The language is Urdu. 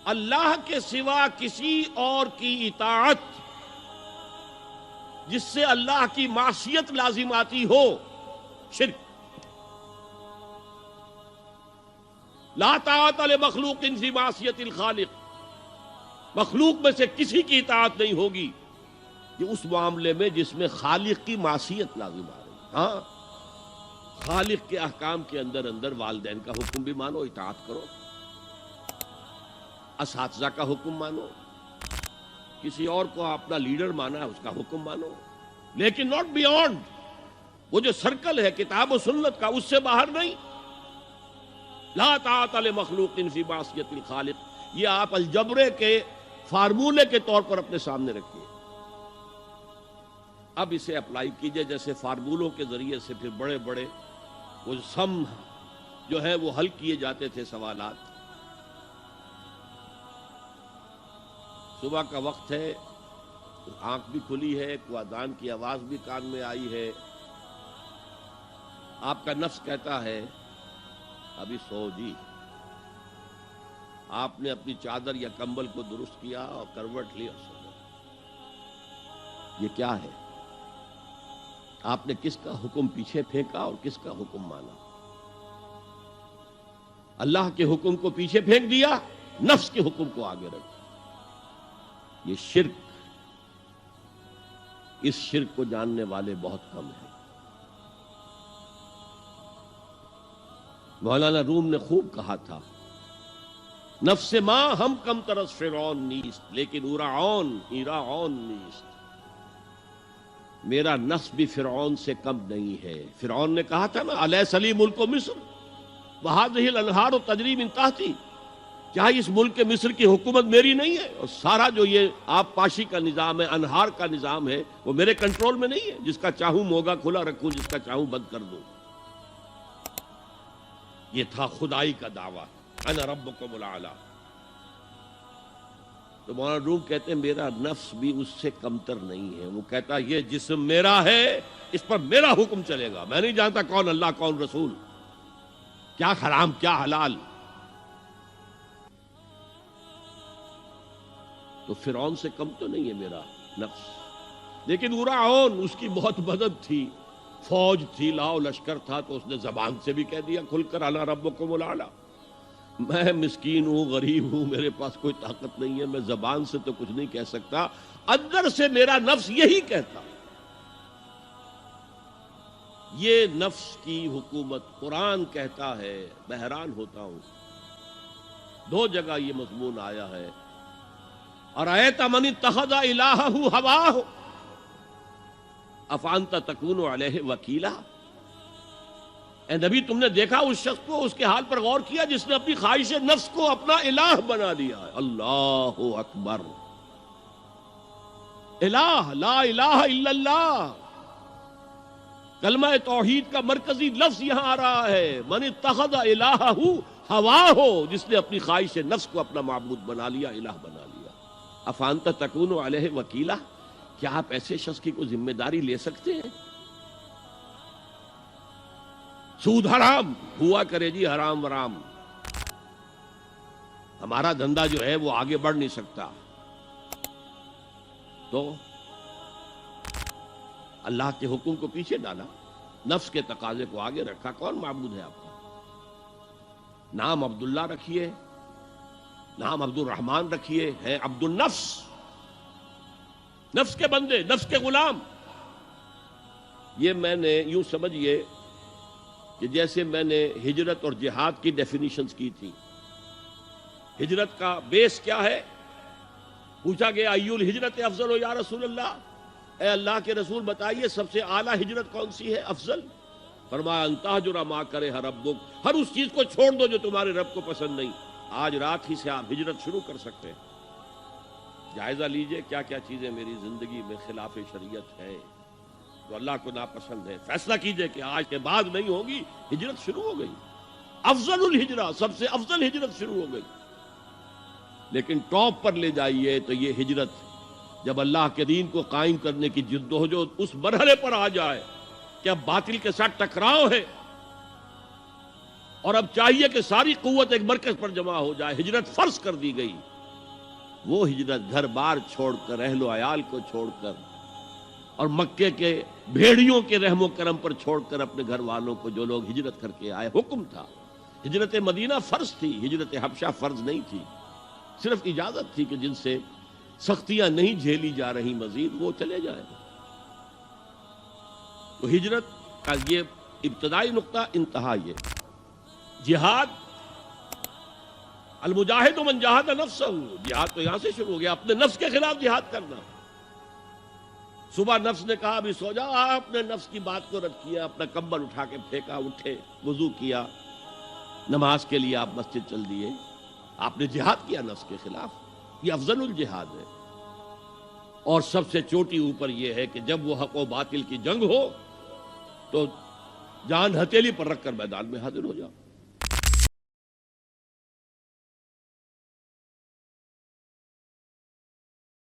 اللہ کے سوا کسی اور کی اطاعت جس سے اللہ کی معصیت لازم آتی ہو، شرک۔ لا طاعت لمخلوق فی معصیت الخالق، مخلوق میں سے کسی کی اطاعت نہیں ہوگی کہ اس معاملے میں جس میں خالق کی معصیت لازم آ رہی۔ ہاں، خالق کے احکام کے اندر اندر والدین کا حکم بھی مانو، اطاعت کرو، اساتذہ کا حکم مانو، کسی اور کو اپنا لیڈر مانا ہے اس کا حکم مانو، لیکن ناٹ بیونڈ۔ وہ جو سرکل ہے کتاب و سنت کا، اس سے باہر نہیں۔ لا طاعت لمخلوق فی معصیت الخالق، یہ آپ الجبرے کے فارمولے کے طور پر اپنے سامنے رکھیے۔ اب اسے اپلائی کیجئے، جیسے فارمولوں کے ذریعے سے پھر بڑے بڑے وہ سم جو ہے وہ حل کیے جاتے تھے سوالات۔ صبح کا وقت ہے، آنکھ بھی کھلی ہے، کوئی اذان کی آواز بھی کان میں آئی ہے، آپ کا نفس کہتا ہے ابھی سو جی۔ آپ نے اپنی چادر یا کمبل کو درست کیا اور کروٹ لی اور سو گئے۔ یہ کیا ہے؟ آپ نے کس کا حکم پیچھے پھینکا اور کس کا حکم مانا؟ اللہ کے حکم کو پیچھے پھینک دیا، نفس کے حکم کو آگے رکھ۔ یہ شرک، اس شرک کو جاننے والے بہت کم ہیں۔ مولانا روم نے خوب کہا تھا، نفس ما ہم کم ترس فرعون نیست لیکن اورعون ایراعون نیست۔ میرا نفس بھی فرعون سے کم نہیں ہے۔ فرعون نے کہا تھا نا، الیس لی ملک مصر وہذہ الانہار تجری من تحتی، کیا اس ملک مصر کی حکومت میری نہیں ہے؟ اور سارا جو یہ آپ پاشی کا نظام ہے، انہار کا نظام ہے، وہ میرے کنٹرول میں نہیں ہے؟ جس کا چاہوں موگا کھلا رکھوں، جس کا چاہوں بند کر دوں۔ یہ تھا خدائی کا دعویٰ، انا ربکم الاعلی۔ تو مولانا روم کہتے ہیں میرا نفس بھی اس سے کمتر نہیں ہے۔ وہ کہتا یہ جسم میرا ہے، اس پر میرا حکم چلے گا، میں نہیں جانتا کون اللہ کون رسول، کیا حرام کیا حلال۔ تو فرعون سے کم تو نہیں ہے میرا نفس، لیکن اورعون اس کی بہت مدد تھی، فوج تھی، لاؤ لشکر تھا، تو اس نے زبان سے بھی کہہ دیا کھل کر انا ربکم الاعلی۔ میں مسکین ہوں، غریب ہوں، میرے پاس کوئی طاقت نہیں ہے، میں زبان سے تو کچھ نہیں کہہ سکتا، اندر سے میرا نفس یہی کہتا۔ یہ نفس کی حکومت قرآن کہتا ہے، میں حیران ہوتا ہوں، دو جگہ یہ مضمون آیا ہے، ارأیت من اتخذ الہہ ہواہ افانت تکون علیہ وکیلا۔ اے نبی تم نے دیکھا اس شخص کو، اس کے حال پر غور کیا جس نے اپنی خواہش نفس کو اپنا الہ بنا لیا ہے۔ اللہ اکبر، الہ، لا الہ الا اللہ، کلمہ توحید کا مرکزی لفظ یہاں آ رہا ہے، من اتخذ الہہ ہواہ، جس نے اپنی خواہش نفس کو اپنا معبود بنا لیا، الہ بنا لیا۔ افانت تکون علیہ وکیلا، کیا آپ ایسے شخص کی کوئی ذمہ داری لے سکتے ہیں؟ سود حرام ہوا کرے جی، حرام ورام، ہمارا دھندا جو ہے وہ آگے بڑھ نہیں سکتا۔ تو اللہ کے حکم کو پیچھے ڈالا، نفس کے تقاضے کو آگے رکھا۔ کون معبود ہے آپ کا؟ نام عبداللہ رکھیے، نام عبد الرحمن رکھیے، ہے عبد النفس، نفس کے بندے، نفس کے غلام۔ یہ میں نے یوں سمجھیے کہ جیسے میں نے ہجرت اور جہاد کی ڈیفینیشنز کی تھی۔ ہجرت کا بیس کیا ہے؟ پوچھا گیا ایو الہجرت افضل یا رسول اللہ، اے اللہ کے رسول بتائیے سب سے اعلیٰ ہجرت کون سی ہے، افضل؟ فرمایا ان تہجر ما کرہ ربک، ہر اس چیز کو چھوڑ دو جو تمہارے رب کو پسند نہیں۔ آج رات ہی سے آپ ہجرت شروع کر سکتے ہیں۔ جائزہ لیجئے کیا کیا چیزیں میری زندگی میں خلاف شریعت ہے، تو اللہ کو ناپسند ہے، فیصلہ کیجئے کہ آج کے بعد نہیں ہوگی۔ ہجرت شروع ہو گئی، افضل الہجرہ، سب سے افضل ہجرت شروع ہو گئی۔ لیکن ٹاپ پر لے جائیے تو یہ ہجرت جب اللہ کے دین کو قائم کرنے کی جدوجہد اس مرحلے پر آ جائے کہ اب باطل کے ساتھ ٹکراؤ ہے اور اب چاہیے کہ ساری قوت ایک مرکز پر جمع ہو جائے، ہجرت فرض کر دی گئی، وہ ہجرت گھر بار چھوڑ کر، اہل و عیال کو چھوڑ کر، اور مکے کے بھیڑیوں کے رحم و کرم پر چھوڑ کر اپنے گھر والوں کو جو لوگ ہجرت کر کے آئے، حکم تھا۔ ہجرت مدینہ فرض تھی، ہجرت حبشہ فرض نہیں تھی، صرف اجازت تھی کہ جن سے سختیاں نہیں جھیلی جا رہی مزید وہ چلے جائیں۔ تو ہجرت کا یہ ابتدائی نقطہ، انتہا یہ جہاد، المجاہد من جاہد نفسہ، جہاد تو یہاں سے شروع ہو گیا، اپنے نفس کے خلاف جہاد کرنا۔ صبح نفس نے کہا ابھی سو جاؤ، آپ نے نفس کی بات کو رد کیا، اپنا کمبل اٹھا کے پھینکا، اٹھے، وضو کیا، نماز کے لیے آپ مسجد چل دیے، آپ نے جہاد کیا نفس کے خلاف۔ یہ افضل الجہاد ہے، اور سب سے چوٹی اوپر یہ ہے کہ جب وہ حق و باطل کی جنگ ہو تو جان ہتھیلی پر رکھ کر میدان میں حاضر ہو جاؤ۔